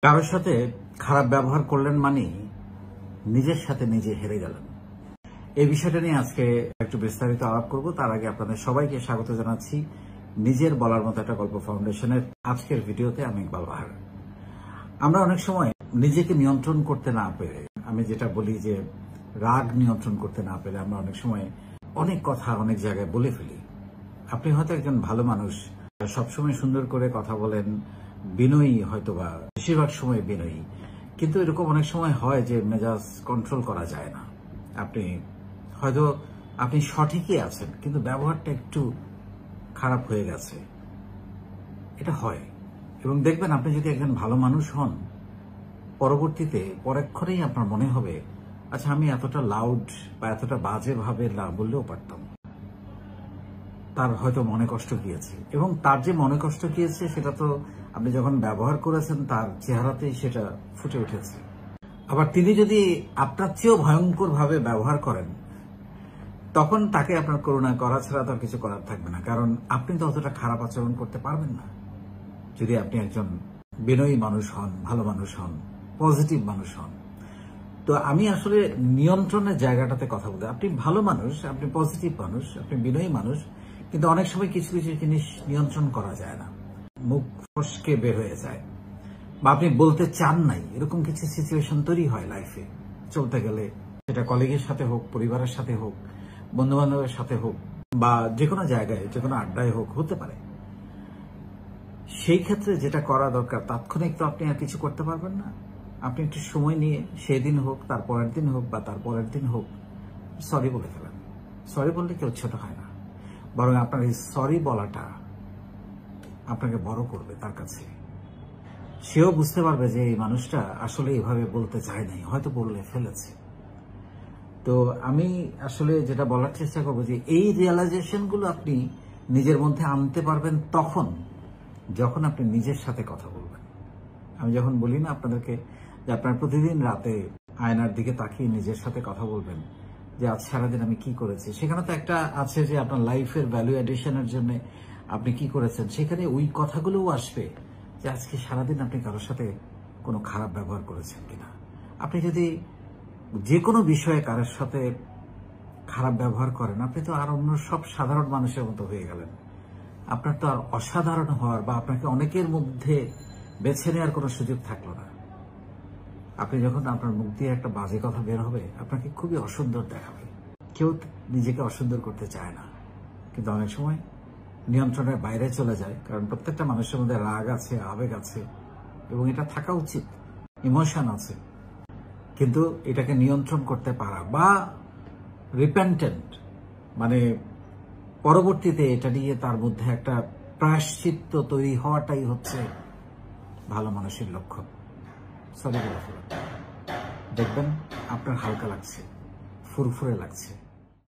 কারোর সাথে খারাপ ব্যবহার করলেন মানে নিজের সাথে নিজে হেরে গেলেন। এই বিষয়টা নিয়ে আজকে একটু বিস্তারিত আলাপ করব। তার আগে আপনাদের সবাইকে স্বাগত জানাচ্ছি নিজের বলার মতো একটা গল্প ফাউন্ডেশনের আজকের ভিডিওতে। আমি ইকবাল বাহার। আমরা অনেক সময় নিজেকে নিয়ন্ত্রণ করতে না পেরে, আমি যেটা বলি যে রাগ নিয়ন্ত্রণ করতে না পেরে আমরা অনেক সময় অনেক কথা অনেক জায়গায় বলে ফেলি। আপনি হয়তো একজন ভালো মানুষ, সবসময় সুন্দর করে কথা বলেন, বিনয়ী, হয়তোবা বেশিরভাগ সময় বিনয়ী, কিন্তু এরকম অনেক সময় হয় যে মেজাজ কন্ট্রোল করা যায় না। আপনি সঠিকই আছেন, কিন্তু ব্যবহারটা একটু খারাপ হয়ে গেছে, এটা হয়। এবং দেখবেন আপনি যদি একজন ভালো মানুষ হন, পরবর্তীতে পরক্ষণেই আপনার মনে হবে, আচ্ছা আমি এতটা লাউড বা এতটা বাজে ভাবে না বললেও পারতাম। তার হয়তো মনে কষ্ট গিয়েছে, এবং তার যে মনে কষ্ট গিয়েছে সেটা তো আপনি যখন ব্যবহার করেছেন তার চেহারাতেই সেটা ফুটে উঠেছে। আবার তিনি যদি আপনার চেয়েও ভয়ঙ্কর ভাবে ব্যবহার করেন, তখন তাকে আপনার করুণা করা ছাড়া তো আর কিছু করার থাকবে না, কারণ আপনি তো অতটা খারাপ আচরণ করতে পারবেন না যদি আপনি একজন বিনয়ী মানুষ হন, ভালো মানুষ হন, পজিটিভ মানুষ হন। তো আমি আসলে নিয়ন্ত্রণের জায়গাটাতে কথা বলতে, আপনি ভালো মানুষ, আপনি পজিটিভ মানুষ, আপনি বিনয়ী মানুষ, কিন্তু অনেক সময় কিছু কিছু জিনিস নিয়ন্ত্রণ করা যায় না, মুখ ফসকে বের হয়ে যায়, বা আপনি বলতে চান নাই, এরকম কিছু সিচুয়েশন তৈরি হয় লাইফে চলতে গেলে। সেটা কলিগের সাথে হোক, পরিবারের সাথে হোক, বন্ধু বান্ধবের সাথে হোক, বা যে কোনো জায়গায়, যে কোনো আড্ডায় হোক, হতে পারে। সেই ক্ষেত্রে যেটা করা দরকার, তাৎক্ষণিক তো আপনি আর কিছু করতে পারবেন না। আপনি একটু সময় নিয়ে, সেদিন হোক, তার পরের দিন হোক, বা তার পরের দিন হোক, সরি বলে ফেলেন। সরি বললে কেউ ছোট হয় না, বরং আপনার এই সরি বলাটা আপনাকে বড় করবে তার কাছে। সেও বুঝতে পারবে যে এই মানুষটা আসলে এভাবে বলতে চায় নাই, হয়তো বললে ফেলেছে। তো আমি আসলে যেটা বলার চেষ্টা করবো যে এই রিয়েলাইজেশনগুলো আপনি নিজের মধ্যে আনতে পারবেন যখন আপনি নিজের সাথে কথা বলবেন। আমি যখন বলি না আপনাদেরকে যে আপনার প্রতিদিন রাতে আয়নার দিকে তাকিয়ে নিজের সাথে কথা বলবেন যে আজ সারাদিন আমি কি করেছি, সেখানে তো একটা আছে যে আপনার লাইফের ভ্যালু এডিশনের জন্য আপনি কি করেছেন, সেখানে ওই কথাগুলোও আসবে যে আজকে সারাদিন আপনি কারোর সাথে কোনো খারাপ ব্যবহার করেছেন কিনা। আপনি যদি যে কোনো বিষয়ে কারোর সাথে খারাপ ব্যবহার করেন, আপনি তো আর অন্য সব সাধারণ মানুষের মতো হয়ে গেলেন। আপনার তো আর অসাধারণ হওয়ার বা আপনাকে অনেকের মধ্যে বেছে নেওয়ার কোনো সুযোগ থাকলো না। আপনি যখন আপনার মুখ দিয়ে একটা বাজে কথা বের হবে, আপনাকে খুবই অসুন্দর দেখাবে। কেউ নিজেকে অসুন্দর করতে চায় না, কিন্তু অনেক সময় নিয়ন্ত্রণের বাইরে চলে যায়, কারণ প্রত্যেকটা মানুষের মধ্যে রাগ আছে, আবেগ আছে, এবং এটা থাকা উচিত, ইমোশন আছে। কিন্তু এটাকে নিয়ন্ত্রণ করতে পারা বা রিপেন্টেন্ট, মানে পরবর্তীতে এটা নিয়ে তার মধ্যে একটা প্রায়শ্চিত্ত তৈরি হওয়াটাই হচ্ছে ভালো মানুষের লক্ষ্য। সরি বলে ফেলুন, দেখবেন আপনার হালকা লাগছে, ফুরফুরে লাগছে।